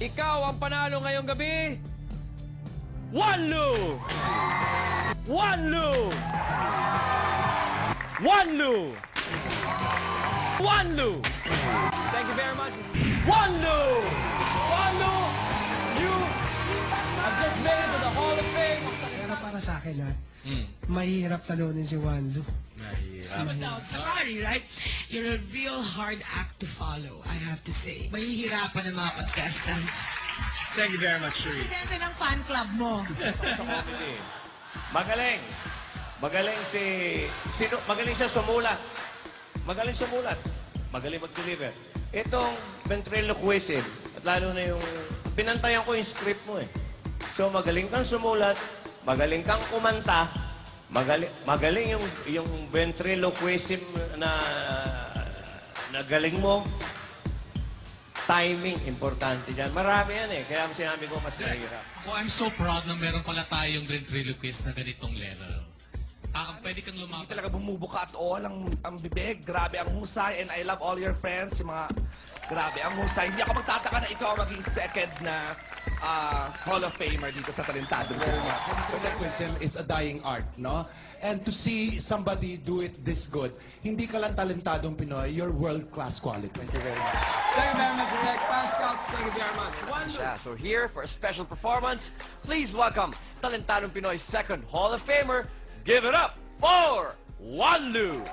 Ikaw ang panalo ngayong gabi. Wanlu! Wanlu! Wanlu! Wanlu! Thank you very much. Wanlu! Wanlu! You have just made it to the Hall of Fame. Pero para sa akin, mahirap talunin si Wanlu. Sorry, right? You're a real hard act to follow, I have to say. Mahihirapan ang mga contestants. Thank you very much, Sheree. Presidente ng fan club mo. Magaling. Magaling magaling siya sumulat. Magaling sumulat. Magaling mag-deliver. Itong ventriloquism, at lalo na yung, pinantayan ko yung script mo eh. So, magaling kang sumulat, magaling kang kumanta, magaling yung ventriloquism na galing mo. Timing, importante dyan. Marami yan eh. Kaya sinabi ko mas mahirap. Oh, I'm so proud na meron pala tayong ventriloquist na ganitong level. Pwede kang Hindi lumaban. talaga bumubuka at all ang bibig. Grabe ang husay. And I love all your friends. Yung mga, grabe ang husay. Hindi ako magtataka na ikaw maging second na Hall of Famer dito sa Talentado. Ventriloquism is a dying art, no? And to see somebody do it this good, hindi ka lang talentadong Pinoy, you're world-class quality. Thank you very much. Thank you very much, Rex. Fan Scouts, thank you very much. Wanlu! So here for a special performance, please welcome Talentadong Pinoy second Hall of Famer. Give it up for Wanlu!